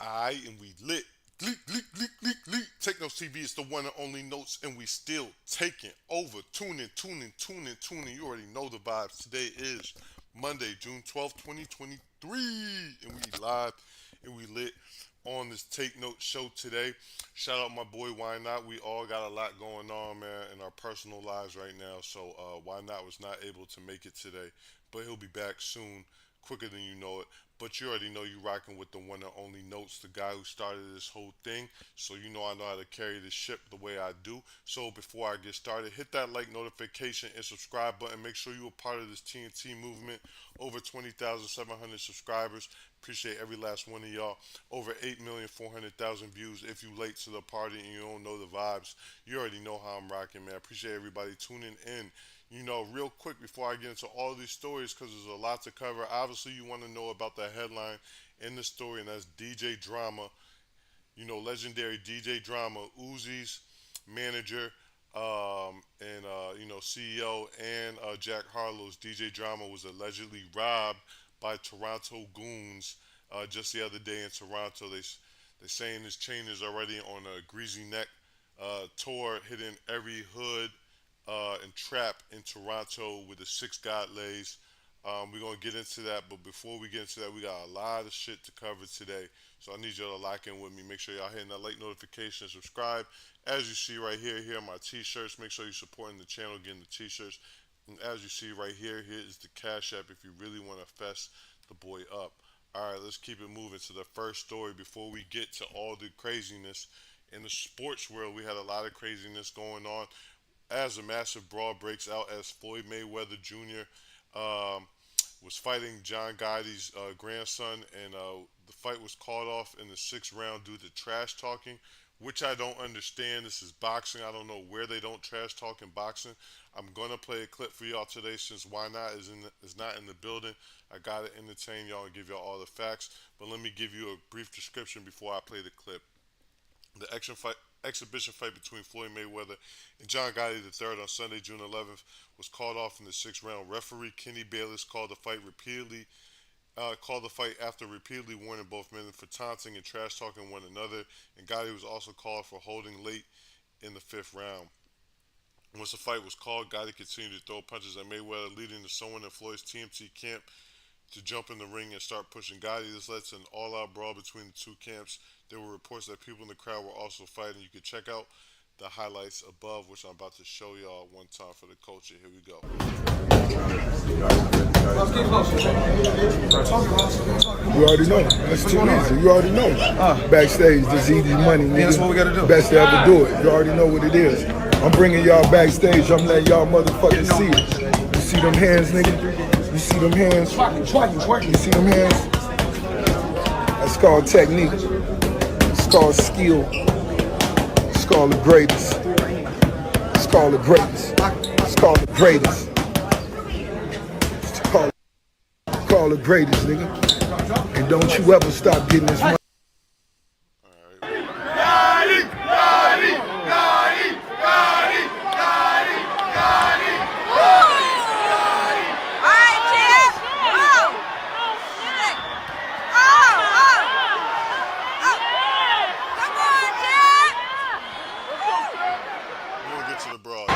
Alright, and we lit. Leak, leak, leak, leak, leak. Take Notes TV is the one and only notes, and we still taking over. Tune in, tune in, tune in, tune in. You already know the vibes. Today is Monday, June 12th, 2023, and we live and we lit on this Take Note show today. Shout out my boy Why Not. We all got a lot going on, man, in our personal lives right now. So Why Not was not able to make it today, but he'll be back soon, quicker than you know it. But you already know you rocking with the one and only Notes, the guy who started this whole thing. So you know I know how to carry this ship the way I do. So before I get started, hit that like, notification, and subscribe button. Make sure you're a part of this TNT movement. Over 20,700 subscribers. Appreciate every last one of y'all. Over 8,400,000 views. If you late to the party and you don't know the vibes, you already know how I'm rocking, man. Appreciate everybody tuning in. Real quick before I get into all these stories, because there's a lot to cover. Obviously, you want to know about the headline in the story, and that's DJ Drama. Legendary DJ Drama, Uzi's manager, and CEO, and Jack Harlow's DJ Drama was allegedly robbed by Toronto goons just the other day in Toronto. They saying this chain is already on a greasy neck tour, hitting every hood and trap in Toronto with the six God lays. We're gonna get into that, but before we get into that, we got a lot of shit to cover today. So I need y'all to lock in with me. Make sure y'all hitting that like notification, subscribe. As you see right here, here are my t-shirts. Make sure you're supporting the channel, getting the t-shirts. And as you see right here, here is the Cash App if you really want to fess the boy up. All right, let's keep it moving to the first story before we get to all the craziness in the sports world. We had a lot of craziness going on as a massive brawl breaks out as Floyd Mayweather Jr. Was fighting John Gotti's grandson, and the fight was called off in the sixth round due to trash talking, which I don't understand. This is boxing. I don't know where they don't trash talk in boxing. I'm gonna play a clip for y'all today since Why Not is not in the building. I gotta entertain y'all and give y'all all the facts. But let me give you a brief description before I play the clip. The exhibition fight between Floyd Mayweather and John Gotti III on Sunday, June 11th, was called off in the sixth round. Referee Kenny Bayless called the fight after repeatedly warning both men for taunting and trash talking one another. And Gotti was also called for holding late in the fifth round. Once the fight was called, Gotti continued to throw punches at Mayweather, leading to someone in Floyd's TMT camp to jump in the ring and start pushing Gotti. This led to an all-out brawl between the two camps. There were reports that people in the crowd were also fighting. You can check out the highlights above, which I'm about to show y'all one time for the culture. Here we go. You already know. That's too easy. You already know. Backstage, this easy money, nigga. That's what we gotta do. Best to ever do it. You already know what it is. I'm bringing y'all backstage. I'm letting y'all motherfuckers see it. You see them hands, nigga? You see them hands? You see them hands? That's called technique. It's called skill. It's called the greatest. It's called the greatest. It's called the greatest. It's called the greatest, nigga. And don't you ever stop getting this money. We'll get to the brawl.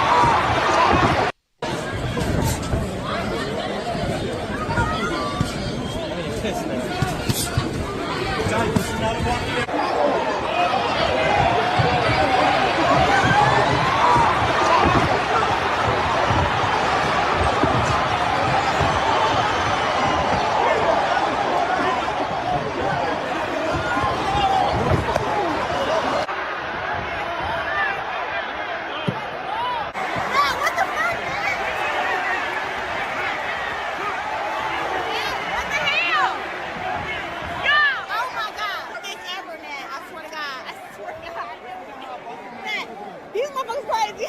These motherfuckers crazy.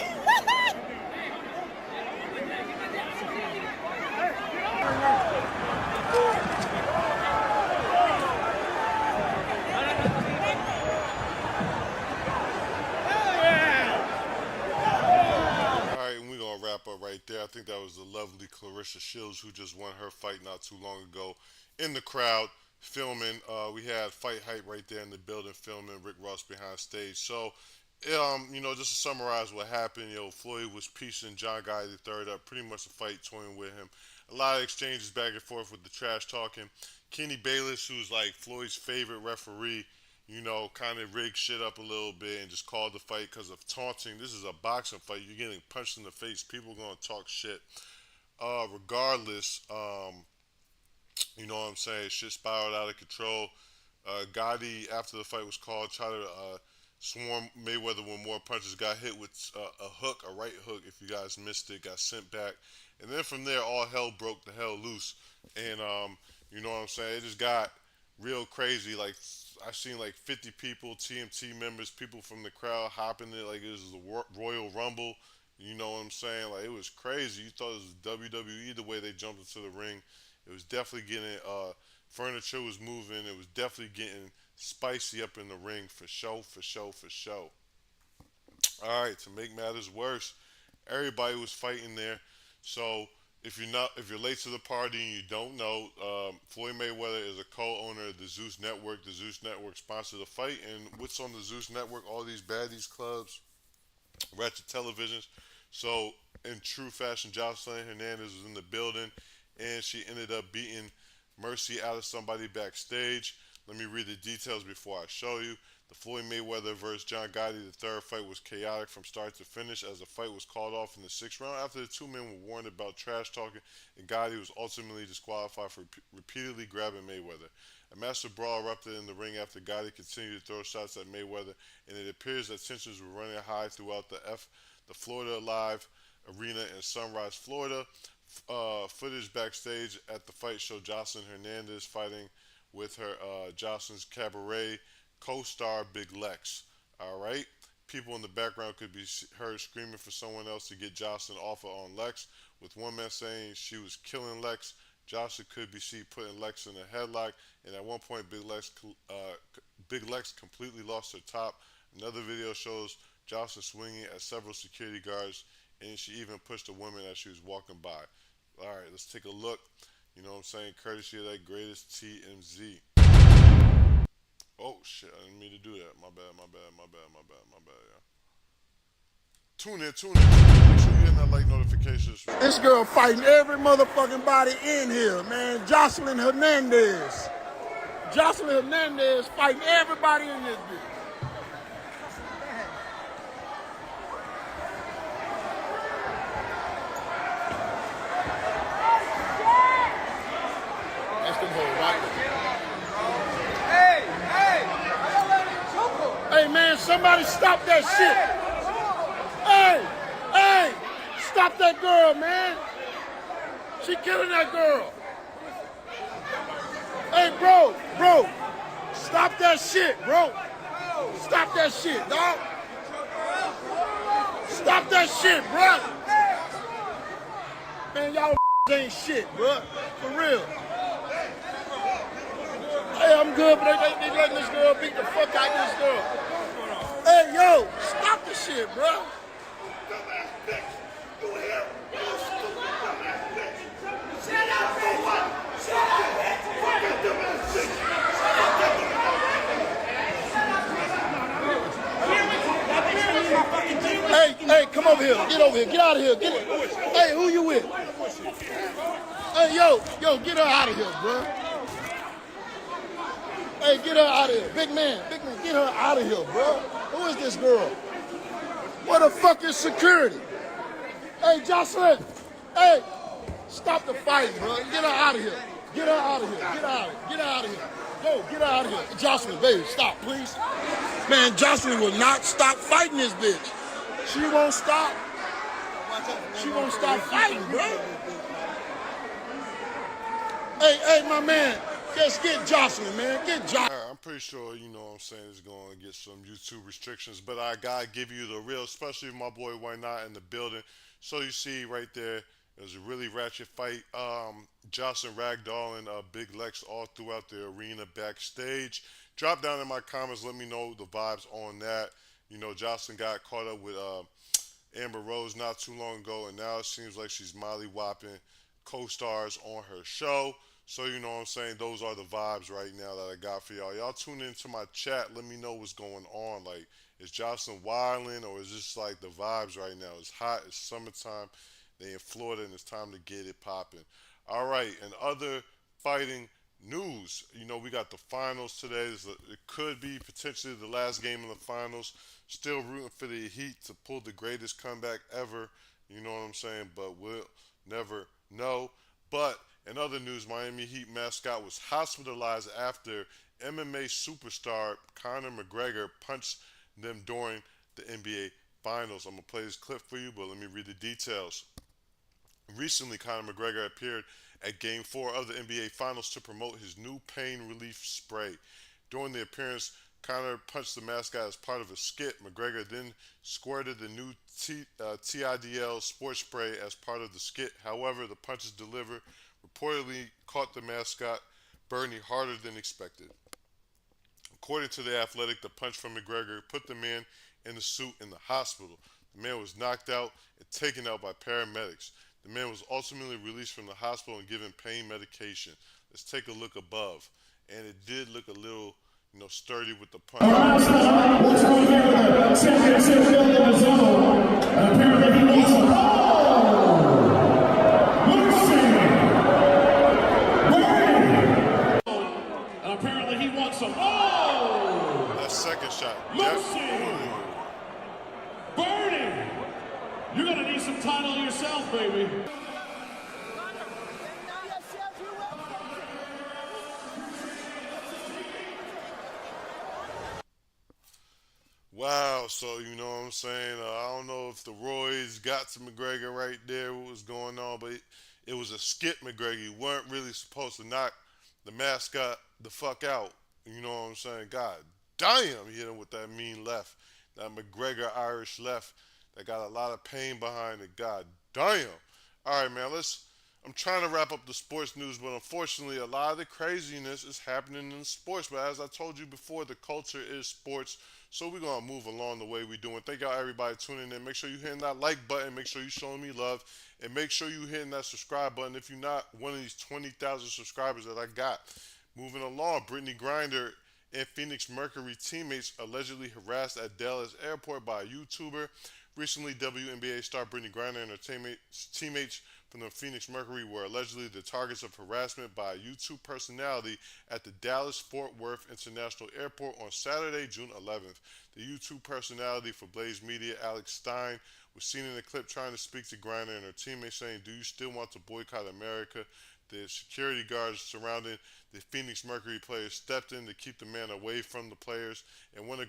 Alright, and we're gonna wrap up right there. I think that was the lovely Clarissa Shields who just won her fight not too long ago in the crowd. filming. We had Fight Hype right there in the building filming. Rick Ross behind stage. So, just to summarize what happened, Floyd was piecing John Guy the third up, pretty much a fight toying with him. A lot of exchanges back and forth with the trash talking. Kenny Bayless, who's like Floyd's favorite referee, kind of rigged shit up a little bit and just called the fight because of taunting. This is a boxing fight. You're getting punched in the face. People gonna talk shit. Regardless, what I'm saying? Shit spiraled out of control. Gotti, after the fight was called, tried to swarm Mayweather with more punches. Got hit with a hook, a right hook. If you guys missed it, got sent back. And then from there, all hell broke the hell loose. And you know what I'm saying? It just got real crazy. Like I seen like 50 people, TMT members, people from the crowd hopping it like it was a Royal Rumble. You know what I'm saying? Like it was crazy. You thought it was WWE the way they jumped into the ring. It was definitely getting furniture was moving. It was definitely getting spicy up in the ring for show, for show, for show. All right, to make matters worse, everybody was fighting there. So if you're late to the party and you don't know, Floyd Mayweather is a co-owner of the Zeus Network. The Zeus Network sponsored the fight, and what's on the Zeus Network? All these baddies clubs, ratchet televisions. So in true fashion, Jocelyn Hernandez was in the building, and she ended up beating Mercy out of somebody backstage. Let me read the details before I show you. The Floyd Mayweather versus John Gotti the third fight was chaotic from start to finish as the fight was called off in the sixth round after the two men were warned about trash talking, and Gotti was ultimately disqualified for repeatedly grabbing Mayweather. A massive brawl erupted in the ring after Gotti continued to throw shots at Mayweather, and it appears that tensions were running high throughout the Florida Live Arena in Sunrise, Florida. Footage backstage at the fight showed Jocelyn Hernandez fighting with her Jocelyn's Cabaret co-star Big Lex. All right. People in the background could be heard screaming for someone else to get Jocelyn off on Lex, with one man saying she was killing Lex. Jocelyn could be seen putting Lex in a headlock, and at one point, Big Lex completely lost her top. Another video shows Jocelyn swinging at several security guards, and she even pushed a woman as she was walking by. All right, let's take a look. You know what I'm saying? Courtesy of that greatest TMZ. Oh shit, I didn't mean to do that. My bad, my bad, my bad, my bad, my bad, yeah. Tune in, tune in, tune in. Make sure you hit that like notifications. This girl fighting every motherfucking body in here, man. Jocelyn Hernandez. Jocelyn Hernandez fighting everybody in this bitch. That's them whole right. Hey man, somebody stop that shit. Hey, stop that girl, man. She killing that girl. Hey, bro, stop that shit, bro. Stop that shit, dog. Stop that shit, bro. Man, y'all ain't shit, bro. For real. Hey, I'm good, but they letting this girl beat the fuck out of this girl. Hey, yo, stop the shit, bro. Hey, come over here. Get over here. Get out of here. Get it. Hey, who you with? Hey, yo, get her out of here, bro. Hey, get her out of here. Big man, get her out of here, bro. Who is this girl? What the fuck is security? Hey, Jocelyn. Hey, stop the fight, bro. Get her out of here. Get her out of here. Get her out of here. Get her out of here. Go, get her out of here. Jocelyn, baby, stop, please. Man, Jocelyn will not stop fighting this bitch. She won't stop. She won't stop fighting, bro. Hey, my man. Just get Jocelyn, man. Get Jocelyn. I'm pretty sure, you know what I'm saying, it's going to get some YouTube restrictions, but I got to give you the real, especially my boy Why Not in the building. So you see right there, it was a really ratchet fight. Jocelyn ragdolling Big Lex all throughout the arena backstage. Drop down in my comments, let me know the vibes on that. You know, Jocelyn got caught up with Amber Rose not too long ago, and now it seems like she's molly-whopping co-stars on her show. So you know what I'm saying? Those are the vibes right now that I got for y'all. Y'all tune into my chat. Let me know what's going on. Like, is Jocelyn wilding or is this like the vibes right now? It's hot. It's summertime. They in Florida and it's time to get it popping. All right, and other fighting news. You know, we got the finals today. It could be potentially the last game of the finals. Still rooting for the Heat to pull the greatest comeback ever. You know what I'm saying? But we'll never know. But in other news, Miami Heat mascot was hospitalized after MMA superstar Conor McGregor punched them during the NBA Finals. I'm going to play this clip for you, but let me read the details. Recently, Conor McGregor appeared at Game 4 of the NBA Finals to promote his new pain relief spray. During the appearance, Conor punched the mascot as part of a skit. McGregor then squirted the new TIDL sports spray as part of the skit. However, the punches delivered reportedly caught the mascot Bernie harder than expected. According to The Athletic, the punch from McGregor put the man in the suit in the hospital. The man was knocked out and taken out by paramedics. The man was ultimately released from the hospital and given pain medication. Let's take a look above. And it did look a little, sturdy with the punch. Apparently he wants some. Oh! That second shot. Bernie! You're gonna need some title yourself, baby. Wow, so you know what I'm saying? I don't know if the Roy's got to McGregor right there, what was going on, but it was a skit McGregor. You weren't really supposed to knock the mascot the fuck out. You know what I'm saying? God damn, he hit him with that mean left. That McGregor Irish left that got a lot of pain behind it. God damn. All right, man, I'm trying to wrap up the sports news, but unfortunately, a lot of the craziness is happening in sports. But as I told you before, the culture is sports. So we're going to move along the way we're doing. Thank y'all, everybody, tuning in. Make sure you're hitting that like button. Make sure you're showing me love. And make sure you're hitting that subscribe button if you're not one of these 20,000 subscribers that I got. Moving along, Brittany Griner and Phoenix Mercury teammates allegedly harassed at Dallas airport by a YouTuber. Recently, WNBA star Brittany Griner and her teammates from the Phoenix Mercury were allegedly the targets of harassment by a YouTube personality at the Dallas-Fort Worth International Airport on Saturday, June 11th. The YouTube personality for Blaze Media, Alex Stein, was seen in the clip trying to speak to Griner and her teammates, saying, "Do you still want to boycott America?" The security guards surrounding the Phoenix Mercury players stepped in to keep the man away from the players, and one of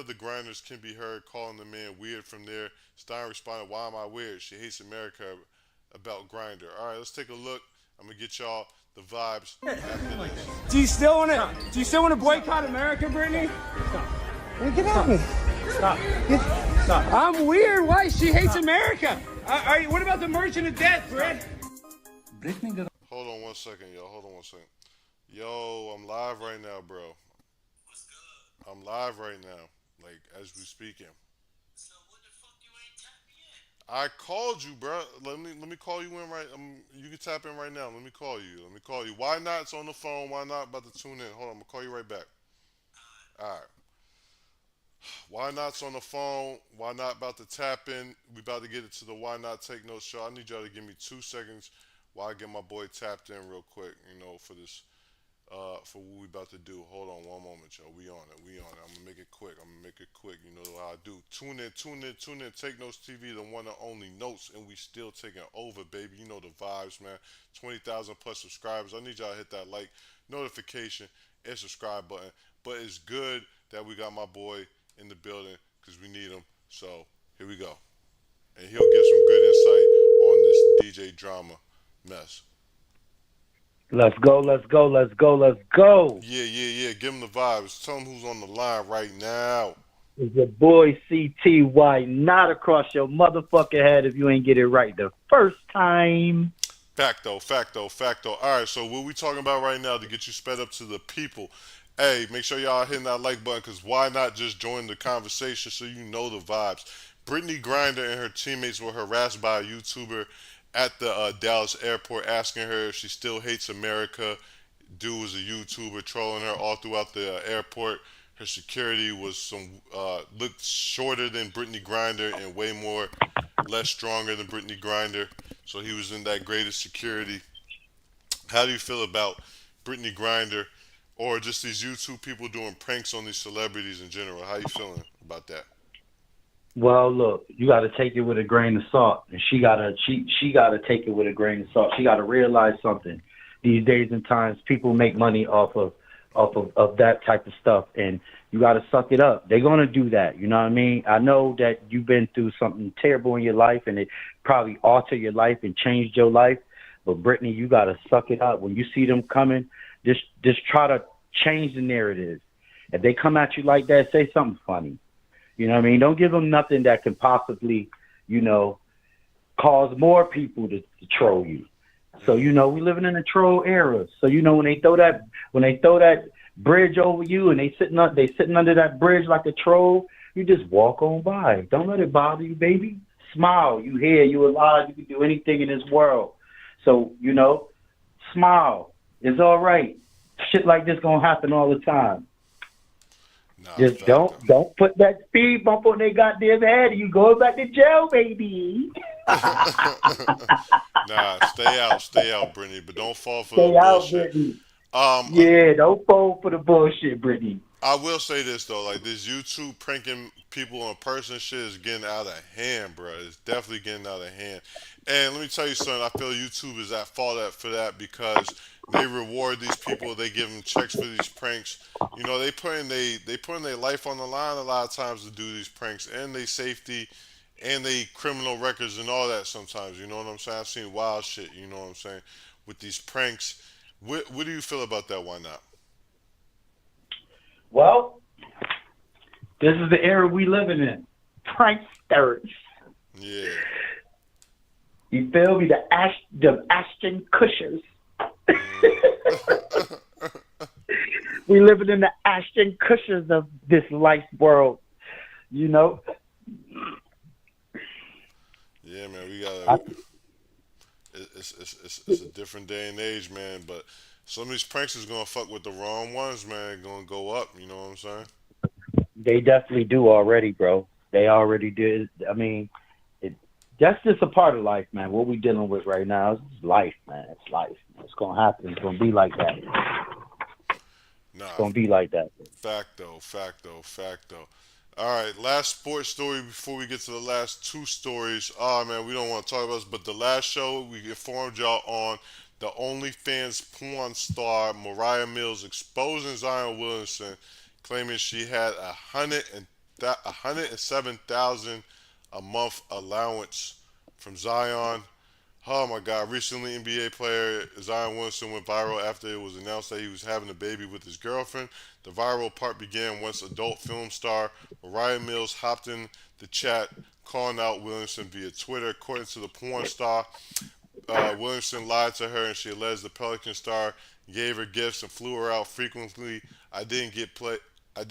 the Griners can be heard calling the man weird from there. Stein responded, "Why am I weird? She hates America," about Grinder. All right, let's take a look. I'm gonna get y'all the vibes after this. Do you still want to boycott America, Brittany? Stop. Get off me. Stop. Stop. I'm weird. Why? She hates America. What about the merchant of death, Britt? Brittany. Hold on 1 second, yo. Hold on 1 second. Yo, I'm live right now, bro. What's good? I'm live right now, like as we speaking. So what the fuck you ain't tapped me in? I called you, bro. Let me call you in right. You can tap in right now. Let me call you. Why not? It's on the phone. Why not? About to tune in. Hold on. I'm gonna call you right back. All right. Why not's on the phone? Why not about to tap in? We about to get it to the Why Not Take Notes show. I need y'all to give me 2 seconds while I get my boy tapped in real quick. For this. For what we about to do. Hold on 1 moment, y'all. We on it. I'm gonna make it quick. You know how I do. Tune in. Take Notes TV, the one and only Notes, and we still taking over, baby. You know the vibes, man. 20,000 plus subscribers. I need y'all to hit that like, notification, and subscribe button. But it's good that we got my boy in the building because we need him. So here we go, and he'll give some good insight on this DJ drama mess. Let's go. Yeah. Give him the vibes. Tell him who's on the line right now. It's your boy CTY, not across your motherfucking head if you ain't get it right the first time. Facto. All right, so what we talking about right now to get you sped up to the people? Hey, make sure y'all hitting that like button because why not just join the conversation so you know the vibes? Brittany Griner and her teammates were harassed by a YouTuber at the Dallas airport asking her if she still hates America. Dude was a YouTuber trolling her all throughout the airport. Her security was looked shorter than Brittany Grinder and way more less stronger than Brittany Grinder. So he was in that greatest security. How do you feel about Brittany Grinder or just these YouTube people doing pranks on these celebrities in general? How you feeling about that? Well, look, you got to take it with a grain of salt, and she gotta take it with a grain of salt. She got to realize something. These days and times, people make money off of that type of stuff, and you got to suck it up. They're gonna do that. You know what I mean? I know that you've been through something terrible in your life, and it probably altered your life and changed your life. But Brittany, you got to suck it up. When you see them coming, just try to change the narrative. If they come at you like that, say something funny. You know what I mean? Don't give them nothing that can possibly, cause more people to troll you. So, we living in a troll era. So, when they throw that bridge over you and they sitting under that bridge like a troll, you just walk on by. Don't let it bother you, baby. Smile. You here, you alive, you can do anything in this world. So, smile. It's all right. Shit like this gonna happen all the time. Nah, Just don't put that speed bump on their goddamn head. You going back to jail, baby. Nah, stay out, Brittany, but don't fall for Stay the out, bullshit. Brittany. Yeah, don't fall for the bullshit, Brittany. I will say this though, like this YouTube pranking people in person shit is getting out of hand, bro. It's definitely getting out of hand. And let me tell you something. I feel YouTube is at fault for that because they reward these people. They give them checks for these pranks. They putting their life on the line a lot of times to do these pranks and they safety and they criminal records and all that. Sometimes, you know what I'm saying. I've seen wild shit. You know what I'm saying with these pranks. What do you feel about that? Why not? Well, this is the era we living in. Pranksters. Yeah. You feel me? The Ashton Kushers. We living in the Ashton Kushers of this life world. Yeah, man. We gotta. It's a different day and age, man. But some of these pranks is gonna fuck with the wrong ones, man. Gonna go up. You know what I'm saying? They definitely do already, bro. They already did. I mean, that's just a part of life, man. What we dealing with right now is life, man. It's life. It's gonna happen. It's gonna be like that. Nah. It's gonna be like that. Facto. All right, last sports story before we get to the last two stories. Oh man, we don't want to talk about this, but the last show we informed y'all on the OnlyFans porn star Mariah Mills exposing Zion Williamson, claiming she had 107,000 a month allowance from Zion. Oh my God! Recently, NBA player Zion Williamson went viral after it was announced that he was having a baby with his girlfriend. The viral part began once adult film star Mariah Mills hopped in the chat, calling out Williamson via Twitter. According to the porn star, Williamson lied to her, and she alleged the Pelican star gave her gifts and flew her out frequently. I didn't get played. I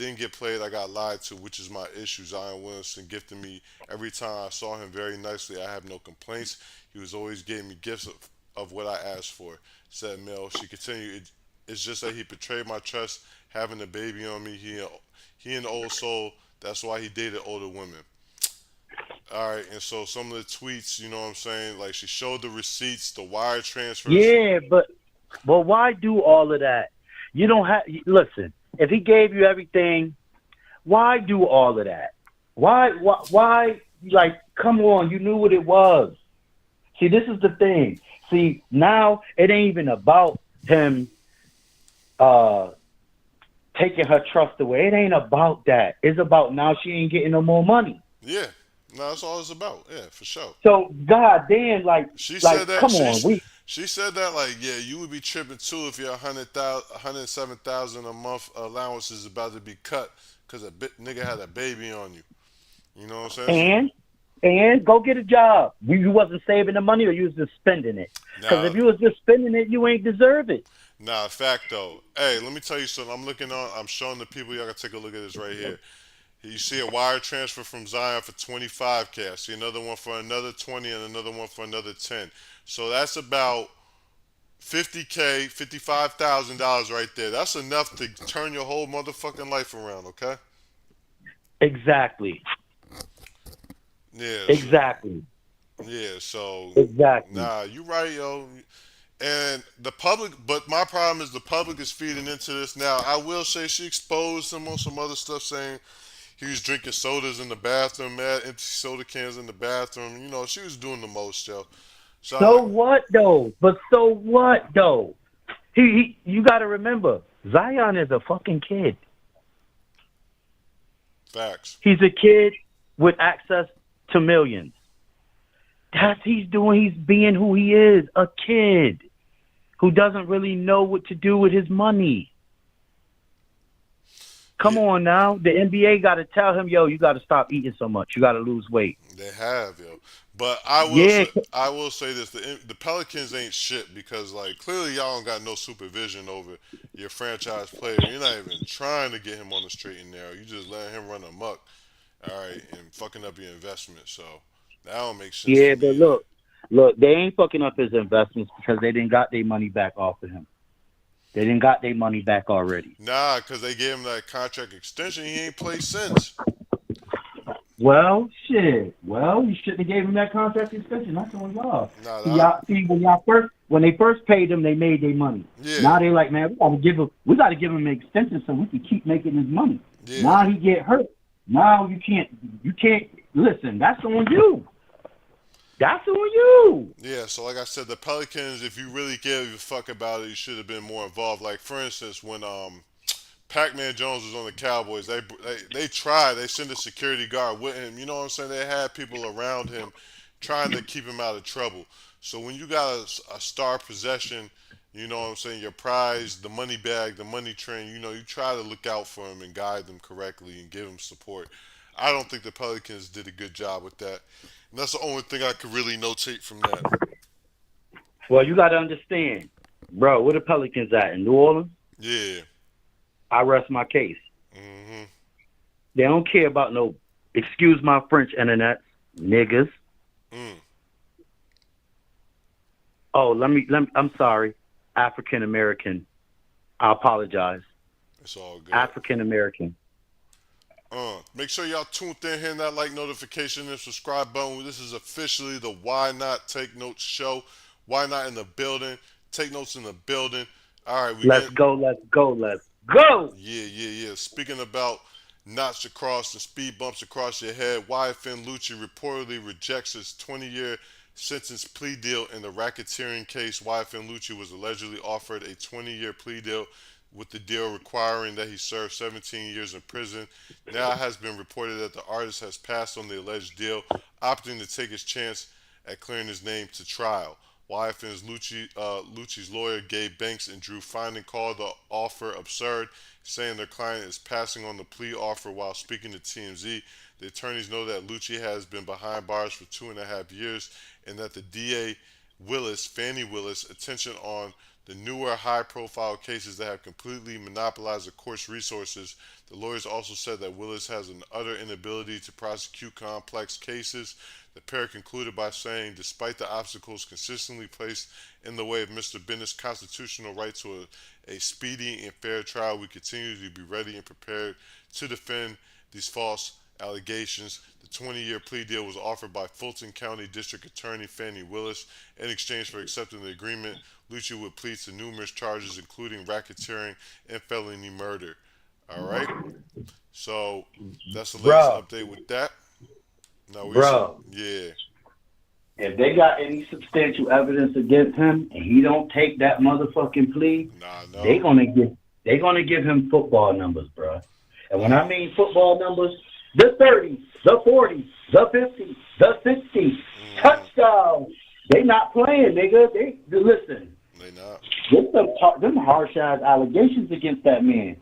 got lied to, which is my issue. Zion Williamson gifted me every time I saw him very nicely. I have no complaints. He was always giving me gifts of what I asked for, said Mel. She continued, it's just that he betrayed my trust having a baby on me. He an old soul. That's why he dated older women. All right, and so some of the tweets, you know what I'm saying? Like she showed the receipts, the wire transfers. Yeah, but why do all of that? You don't have. Listen, if he gave you everything, why do all of that? Why? Like, come on, you knew what it was. See, this is the thing. See, now it ain't even about him taking her trust away. It ain't about that. It's about now she ain't getting no more money. Yeah. No, that's all it's about. Yeah, for sure. So, goddamn, she said that. Come on, she said that like, yeah, you would be tripping too if your 107,000 a month allowance is about to be cut because a nigga had a baby on you. You know what I'm saying? And go get a job. You wasn't saving the money, or you was just spending it. Because if you was just spending it, you ain't deserve it. Nah, fact though. Hey, let me tell you something. I'm showing the people. Y'all can take a look at this right here. You see a wire transfer from Zion for 25K. I see another one for another 20 and another one for another 10. So that's about 50K, $55,000 right there. That's enough to turn your whole motherfucking life around, okay? Exactly. Yeah. Exactly. So Exactly. nah, you right, yo. And the public, but my problem is the public is feeding into this now. I will say she exposed him on some other stuff, saying he was drinking sodas in the bathroom, mad empty soda cans in the bathroom. You know, she was doing the most, yo. So I'm So like, what though? But so what though? You got to remember, Zion is a fucking kid. facts. He's a kid with access to millions. That's he's doing. He's being who he is, a kid who doesn't really know what to do with his money. Come Yeah. on now, the NBA got to tell him, yo, you got to stop eating so much. You got to lose weight. They have, yo. But Yeah. I will say this: the Pelicans ain't shit because, like, clearly y'all don't got no supervision over your franchise player. You're not even trying to get him on the straight and narrow. You just letting him run amok, all right, and fucking up your investment. So that don't make sense Yeah, to but me. look, they ain't fucking up his investments because they didn't got their money back off of him. They didn't got their money back already. Nah, because they gave him that contract extension. He ain't played since. Well, shit. Well, you shouldn't have gave him that contract extension. That's on y'all. Nah, When they first paid him, they made their money. Yeah. Now they like, man, we gotta give him an extension so we can keep making his money. Yeah. Now he get hurt. Now you can't listen, that's on you. That's on you. Yeah, so like I said, the Pelicans, if you really gave a fuck about it, you should have been more involved. Like, for instance, when Pac-Man Jones was on the Cowboys, they tried. They sent a security guard with him. You know what I'm saying? They had people around him trying to keep him out of trouble. So when you got a star possession, you know what I'm saying, your prize, the money bag, the money train, you know, you try to look out for him and guide them correctly and give them support. I don't think the Pelicans did a good job with that. And that's the only thing I could really notate from that. Well, you gotta understand, bro, where the Pelicans at? In New Orleans? Yeah. I rest my case. Mm-hmm. They don't care about no, excuse my French, internet, niggas. Mm. Oh, I'm sorry, African American. I apologize. It's all good. African American. Make sure y'all tuned in, hitting that like notification and subscribe button. This is officially the Why Not Take Notes show. Why Not in the building. Take Notes in the building. All right, Let's go. Yeah. Speaking about knots across and speed bumps across your head, YFN Lucci reportedly rejects his 20-year sentence plea deal in the racketeering case. YFN Lucci was allegedly offered a 20-year plea deal, with the deal requiring that he serve 17 years in prison. Now it has been reported that the artist has passed on the alleged deal, opting to take his chance at clearing his name to trial. YFN's Lucci's lawyer, Gabe Banks, and Drew Finding called the offer absurd, saying their client is passing on the plea offer while speaking to TMZ. The attorneys know that Lucci has been behind bars for 2.5 years and that the DA Fannie Willis, attention on the newer high-profile cases that have completely monopolized the court's resources. The lawyers also said that Willis has an utter inability to prosecute complex cases. The pair concluded by saying, despite the obstacles consistently placed in the way of Mr. Bennett's constitutional right to a speedy and fair trial, we continue to be ready and prepared to defend these false allegations. The 20-year plea deal was offered by Fulton County District Attorney Fannie Willis. In exchange for accepting the agreement, Lucci would plead to numerous charges, including racketeering and felony murder. All right? So that's the latest update with that. Yeah. If they got any substantial evidence against him and he don't take that motherfucking plea, they gonna give him football numbers, bro. And when I mean football numbers, the 30s, the 40s, the 50s, the 60s, touchdowns. They not playing, nigga. They listen. They not. There's them harsh ass allegations against that man.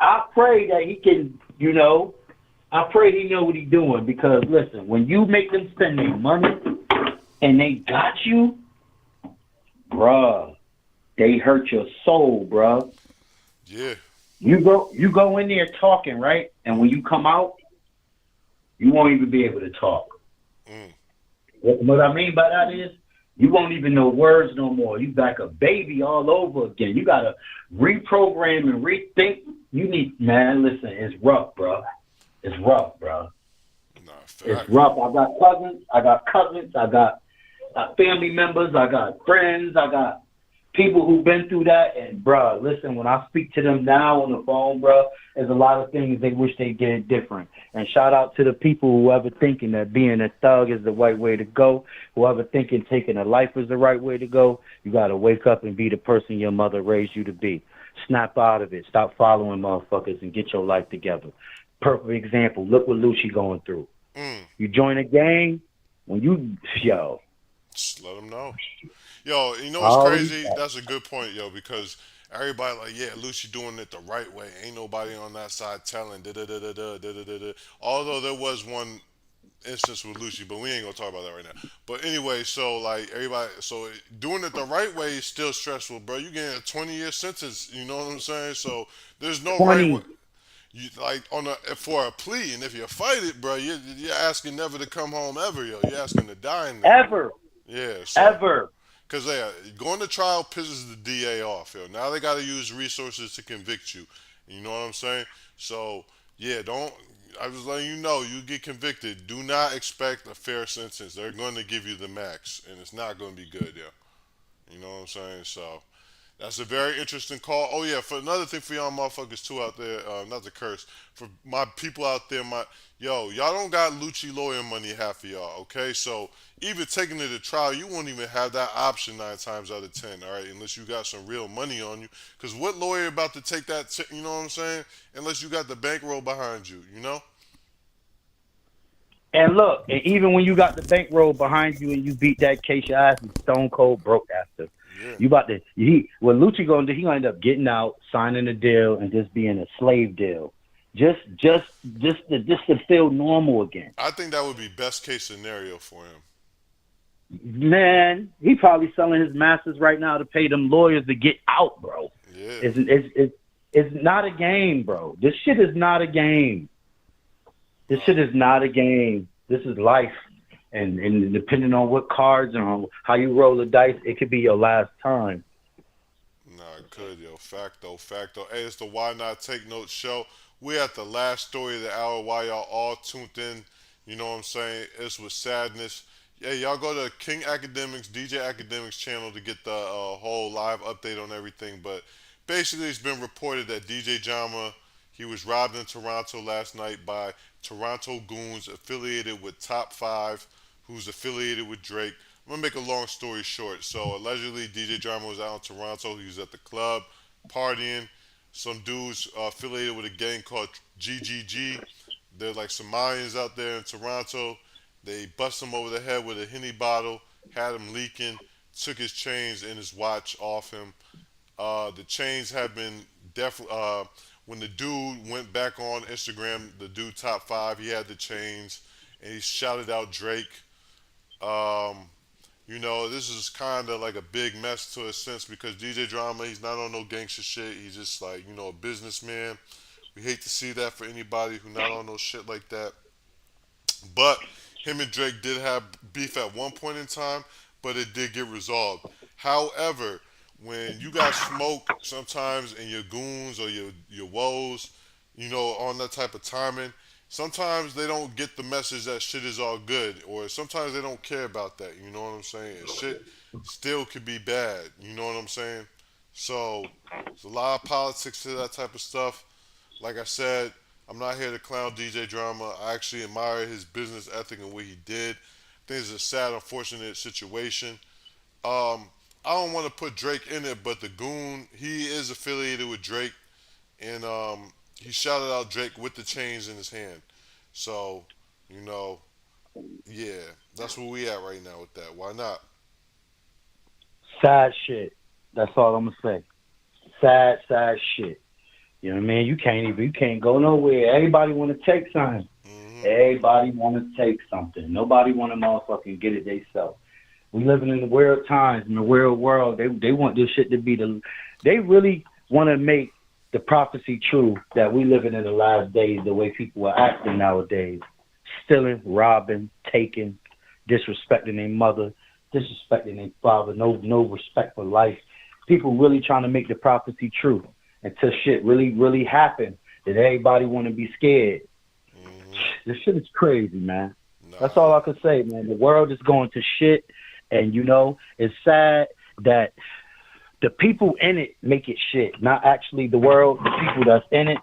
I pray that he can, I pray he know what he's doing, because listen, when you make them spend their money and they got you, bruh, they hurt your soul, bruh. Yeah. You go in there talking, right? And when you come out, you won't even be able to talk. Mm. What I mean by that is you won't even know words no more. You back a baby all over again. You gotta reprogram and rethink. Man, listen, it's rough, bro. It's rough, bro. Nah, It's rough. I got cousins, I got family members, I got friends, I got people who've been through that. And, bro, listen, when I speak to them now on the phone, bro, there's a lot of things they wish they did different. And shout out to the people who ever thinking that being a thug is the right way to go, whoever thinking taking a life is the right way to go. You got to wake up and be the person your mother raised you to be. Snap out of it. Stop following motherfuckers and get your life together. Perfect example. Look what Lucci going through. You join a gang, just let them know. Yo, you know what's crazy? That's a good point, yo, because everybody like, yeah, Lucci doing it the right way. Ain't nobody on that side telling da-da-da-da-da-da-da-da. Although there was one instance with Lucci, but we ain't gonna talk about that right now. But anyway, so like everybody, so doing it the right way is still stressful, bro. You getting a 20-year sentence, you know what I'm saying? So there's no right way. You like for a plea, and if you fight it, bro, you're asking never to come home ever, yo. You're asking to die in there. Ever. Yeah, so, Ever. because going to trial pisses the DA off, yo. Now they got to use resources to convict you. You know what I'm saying? So yeah, don't. I was letting you know, you get convicted. Do not expect a fair sentence. They're going to give you the max, and it's not going to be good, yo. You know what I'm saying? So that's a very interesting call. Oh yeah, for another thing for y'all motherfuckers too out there, not to curse, for my people out there, y'all don't got Lucci lawyer money, half of y'all, okay? So even taking it to trial, you won't even have that option 9 times out of 10, all right? Unless you got some real money on you, because what lawyer about to take that? You know what I'm saying? Unless you got the bankroll behind you, you know. And look, and even when you got the bankroll behind you and you beat that case, your ass is stone cold broke after. Yeah. You about to what Lucci gonna do? He gonna end up getting out, signing a deal, and just being a slave deal, just to feel normal again. I think that would be best case scenario for him. Man, he probably selling his masters right now to pay them lawyers to get out, bro. Yeah. It's not a game, bro. This shit is not a game. This shit is not a game. This is life. And depending on what cards and on how you roll the dice, it could be your last time. Nah, it could, yo. Facto. Hey, it's the Why Not Take Notes show. We're at the last story of the hour. While y'all all tuned in, you know what I'm saying? It's with sadness. Yeah, y'all go to King Academics, DJ Academics channel to get the whole live update on everything. But basically, it's been reported that DJ Jama, he was robbed in Toronto last night by Toronto goons affiliated with Top5, who's affiliated with Drake. I'm going to make a long story short. So, allegedly, DJ Drama was out in Toronto. He was at the club partying. Some dudes affiliated with a gang called GGG. They're like Somalians out there in Toronto. They bust him over the head with a Henny bottle, had him leaking, took his chains and his watch off him. The chains have been when the dude went back on Instagram, the dude Top5, he had the chains, and he shouted out Drake. You know, this is kind of like a big mess to a sense because DJ Drama, he's not on no gangster shit. He's just like, you know, a businessman. We hate to see that for anybody who not on no shit like that. But him and Drake did have beef at one point in time, but it did get resolved. However, when you got smoke sometimes in your goons or your woes, you know, on that type of timing, sometimes they don't get the message that shit is all good, or sometimes they don't care about that, you know what I'm saying? And shit still could be bad, you know what I'm saying? So, there's a lot of politics to that type of stuff. Like I said, I'm not here to clown DJ Drama. I actually admire his business ethic and what he did. I think it's a sad, unfortunate situation. I don't want to put Drake in it, but the Goon, he is affiliated with Drake, and he shouted out Drake with the chains in his hand. So, you know, yeah, that's where we at right now with that. Why not? Sad shit. That's all I'm gonna say. Sad shit. You know what I mean? You can't go nowhere. Everybody want to take something. Mm-hmm. Everybody want to take something. Nobody want to motherfucking get it themselves. We living in the weird times, in the weird world. They want this shit to be they really want to make the prophecy true that we living in the last days, the way people are acting nowadays, stealing, robbing, taking, disrespecting their mother, disrespecting their father, no respect for life. People really trying to make the prophecy true until shit really happen. That everybody want to be scared. This shit is crazy, man. That's all I can say, man. The world is going to shit, and it's sad that the people in it make it shit, not actually the world, the people that's in it.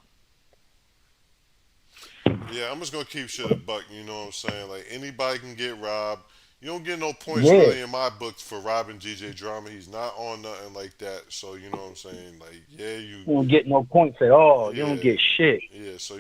Yeah, I'm just gonna keep shit a buck. You know what I'm saying? Like anybody can get robbed. You don't get no points Yeah, really in my book for robbing DJ Drama. He's not on nothing like that. So you know what I'm saying? Like yeah, you don't get no points at all. You don't yeah, get shit. yeah. So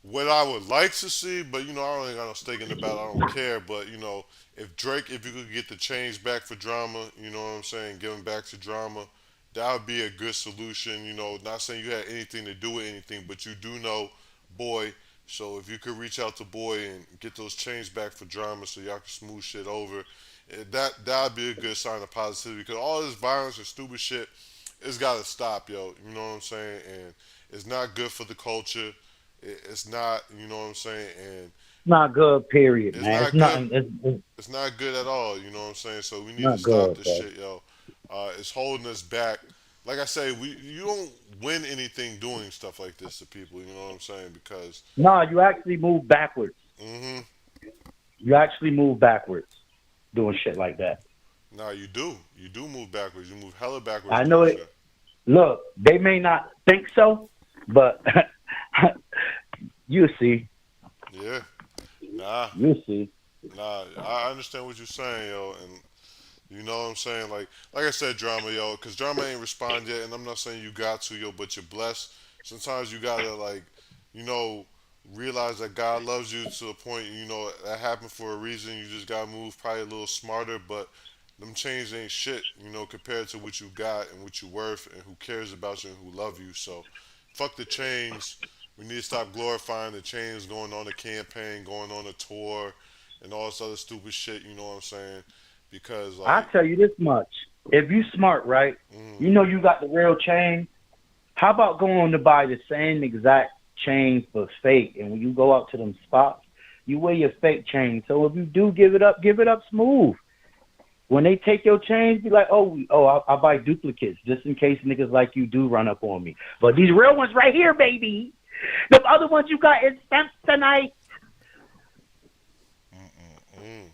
what I would like to see, but I don't really got no stake in the battle. I don't care. But if you could get the change back for Drama, you know what I'm saying? Give him back to Drama. That would be a good solution. Not saying you had anything to do with anything, but you do know Boy. So if you could reach out to Boy and get those chains back for Drama, so y'all can smooth shit over, that'd be a good sign of positivity. Because all this violence and stupid shit, it's gotta stop, yo. You know what I'm saying? And it's not good for the culture. It's not, you know what I'm saying? And Not good, period, it's man. It's not good. nothing. It's It's not good at all. You know what I'm saying? So we need to not stop good, this bro. shit, yo. It's holding us back. Like I say, you don't win anything doing stuff like this to people. You know what I'm saying? Because No, you actually move backwards. hmm You actually move backwards doing shit like that. nah, you do. You do move backwards. You move hella backwards I know doing it. shit. Look, they may not think so, but you see, Yeah. Nah. you see. Nah. I understand what you're saying, yo, and you know what I'm saying? Like I said, Drama, yo, because Drama ain't respond yet, and I'm not saying you got to, yo, but you're blessed. Sometimes you gotta you know, realize that God loves you to the point, that happened for a reason. You just gotta move probably a little smarter, but them chains ain't shit, compared to what you got and what you worth and who cares about you and who love you. So, fuck the chains. We need to stop glorifying the chains, going on a campaign, going on a tour, and all this other stupid shit. You know what I'm saying? Because I tell you this much: if you smart, right, mm, you know you got the real chain. How about going to buy the same exact chain for fake, and when you go out to them spots, you wear your fake chain. So if you do give it up smooth. When they take your chains, be like, I'll buy duplicates just in case niggas like you do run up on me. But these real ones right here, baby. The other ones you got in tonight. mm.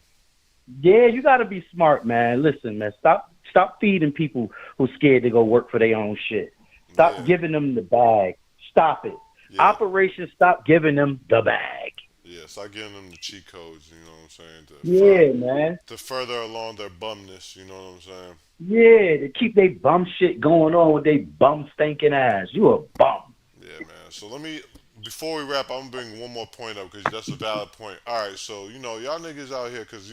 Yeah, you got to be smart, man. Listen, man, stop feeding people who scared to go work for their own shit. Stop Yeah, giving them the bag. Stop it. yeah, Operation Stop giving them the bag. yeah. Start giving them the cheat codes. You know what I'm saying? Yeah, man. To further along their bumness. You know what I'm saying? Yeah, to keep they bum shit going on with they bum stinking ass. You a bum. Yeah, man. So before we wrap, I'm gonna bring one more point up because that's a valid point. All right, so y'all niggas out here because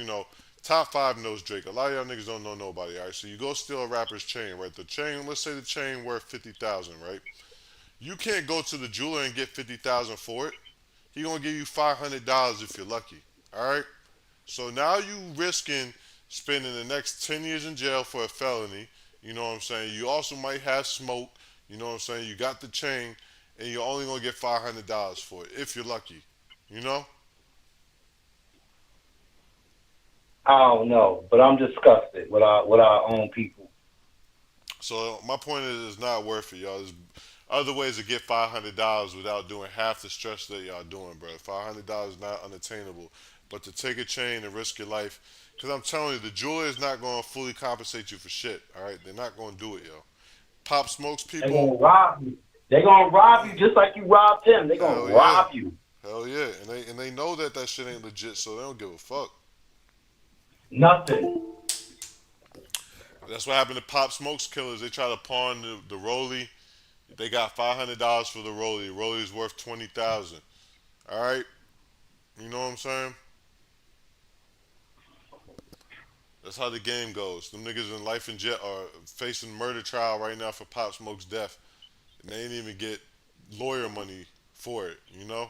Top 5 knows Drake. A lot of y'all niggas don't know nobody. All right, so you go steal a rapper's chain, right? The chain, let's say the chain worth 50,000, right? You can't go to the jeweler and get 50,000 for it. He gonna give you $500 if you're lucky. All right. So now you risking spending the next 10 years in jail for a felony. You know what I'm saying? You also might have smoke. You know what I'm saying? You got the chain, and you're only gonna get $500 for it if you're lucky. You know? I don't know, but I'm disgusted with our own people. So my point is, it's not worth it, y'all. There's other ways to get $500 without doing half the stress that y'all doing, bro. $500 is not unattainable, but to take a chain and risk your life, because I'm telling you, the jeweler is not going to fully compensate you for shit. All right, they're not going to do it, yo. Pop Smokes They're people, gonna rob you. They're gonna rob you just like you robbed him. They're gonna hell yeah, rob you. hell yeah, and they know that shit ain't legit, so they don't give a fuck. Nothing. That's what happened to Pop Smokes killers. They try to pawn the rollie. They got $500 for the rollie. The rollie's worth 20,000. All right, you know what I'm saying? That's how the game goes. Them niggas in life and jail are facing murder trial right now for Pop Smoke's death, and they didn't even get lawyer money for it. You know,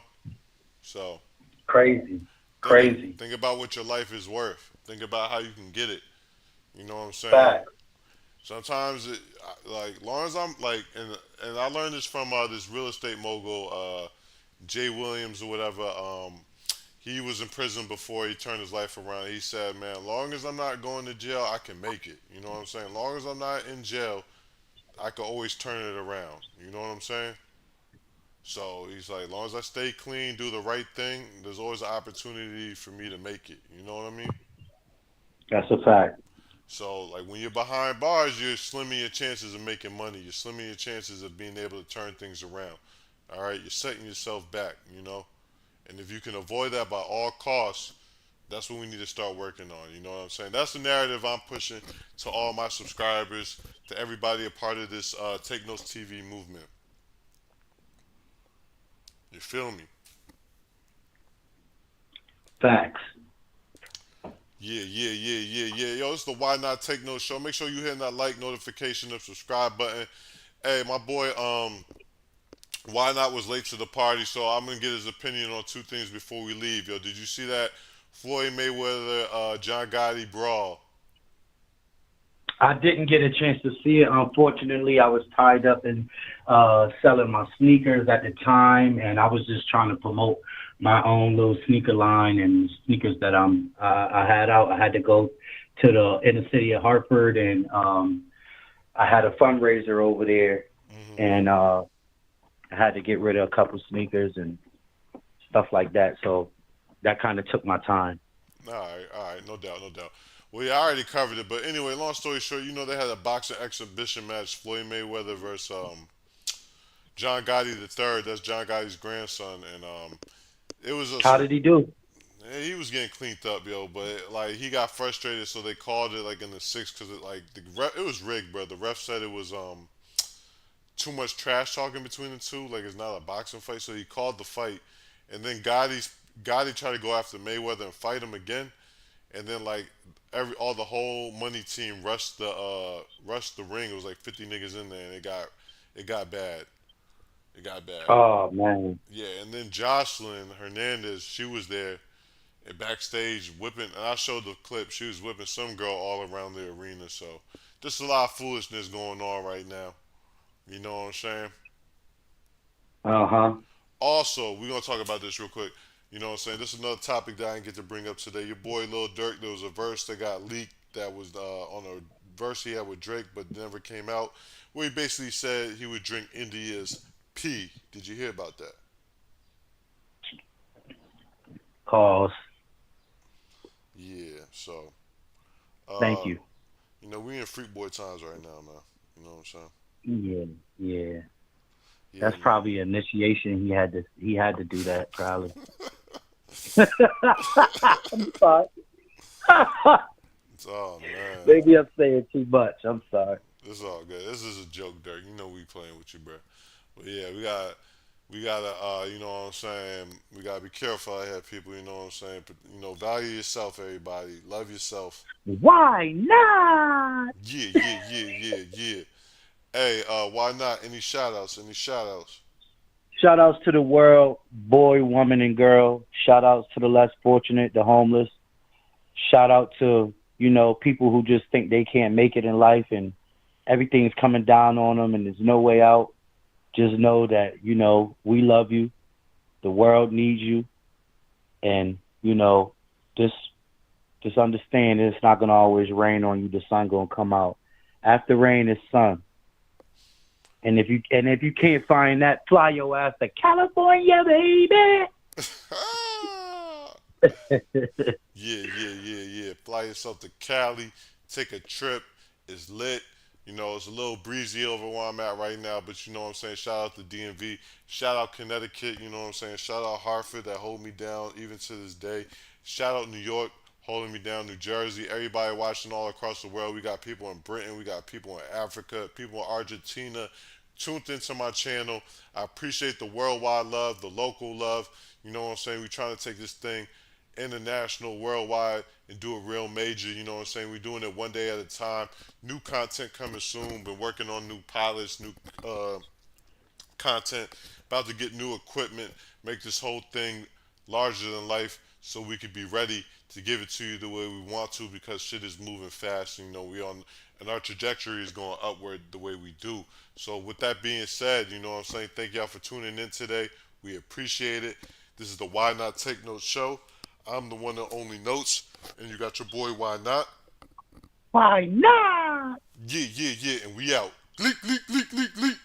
so Crazy. think Crazy. think about what your life is worth. Think about how you can get it. You know what I'm saying? Fact. Sometimes, like, long as I'm like, and I learned this from this real estate mogul, Jay Williams or whatever. He was in prison before he turned his life around. He said, "Man, long as I'm not going to jail, I can make it." You know what I'm saying? Long as I'm not in jail, I can always turn it around. You know what I'm saying? So he's like, long as I stay clean, do the right thing, there's always an opportunity for me to make it. You know what I mean? That's a fact. So, like, when you're behind bars, you're slimming your chances of making money. You're slimming your chances of being able to turn things around. All right, you're setting yourself back. You know, and if you can avoid that by all costs, that's what we need to start working on. You know what I'm saying? That's the narrative I'm pushing to all my subscribers, to everybody a part of this Take Notes TV movement. You feel me? Facts. Yeah. Yo, it's the Why Not Take Notes show. Make sure you hit that like, notification, and subscribe button. Hey, my boy, Why Not was late to the party, so I'm gonna get his opinion on two things before we leave. Yo, did you see that Floyd Mayweather, John Gotti brawl? I didn't get a chance to see it. Unfortunately, I was tied up in selling my sneakers at the time, and I was just trying to promote my own little sneaker line and sneakers that I had out. I had to go to the inner city of Hartford, and I had a fundraiser over there, and I had to get rid of a couple sneakers and stuff like that. So that kind of took my time. All right, no doubt, no doubt. Well, yeah, I already covered it, but anyway, long story short, you know they had a boxing exhibition match, Floyd Mayweather versus John Gotti the third. That's John Gotti's grandson, and it was How did he do? he was getting cleaned up, yo, but like he got frustrated, so they called it like in the sixth because it was rigged, bro. The ref said it was too much trash talking between the two, like it's not a boxing fight, so he called the fight, and then Gotti tried to go after Mayweather and fight him again, and then like all the whole money team rushed the ring. It was like 50 niggas in there, and it got bad. It got bad. Oh man. Yeah, and then Jocelyn Hernandez, she was there and backstage whipping, and I showed the clip. She was whipping some girl all around the arena. So just a lot of foolishness going on right now. You know what I'm saying? Uh-huh. Also, we're gonna talk about this real quick. You know what I'm saying? This is another topic that I didn't get to bring up today. Your boy Lil Durk, there was a verse that got leaked that was on a verse he had with Drake, but never came out, where he basically said he would drink India's pee. Did you hear about that? Cause. Yeah. So. Thank you. You know, we in freak boy times right now, man. You know what I'm saying? Yeah. Yeah, That's man. probably initiation. He had to do that probably. I'm sorry. Oh man. Maybe I'm saying too much. I'm sorry. It's all good. This is a joke, Dirk. You know we playing with you, bro. But yeah, we gotta, you know what I'm saying. We gotta be careful out here, people. You know what I'm saying. But, you know, value yourself, everybody. Love yourself. Why not? Yeah. Hey, why not? Any shout outs? Shout outs to the world, boy, woman, and girl. Shout outs to the less fortunate, the homeless. Shout out to, people who just think they can't make it in life and everything's coming down on them and there's no way out. Just know that, we love you. The world needs you. And, just understand it's not going to always rain on you. The sun going to come out. After rain is sun. And if you can't find that, fly your ass to California, baby. Yeah. Fly yourself to Cali. Take a trip. It's lit. It's a little breezy over where I'm at right now, but you know what I'm saying? Shout out to DMV. Shout out Connecticut, you know what I'm saying? Shout out Hartford that hold me down even to this day. Shout out New York holding me down, New Jersey. Everybody watching all across the world. We got people in Britain. We got people in Africa, people in Argentina tuned into my channel. I appreciate the worldwide love, the local love. You know what I'm saying? We're trying to take this thing international, worldwide, and do it real major. You know what I'm saying? We're doing it one day at a time. New content coming soon. Been working on new pilots, new content. About to get new equipment. Make this whole thing larger than life so we could be ready to give it to you the way we want to because shit is moving fast. We on and our trajectory is going upward the way we do. So with that being said, you know what I'm saying? Thank y'all for tuning in today. We appreciate it. This is the Why Not Take Notes show. I'm the one and only Notes, and you got your boy Why Not. Why not? Yeah, and we out. Leak.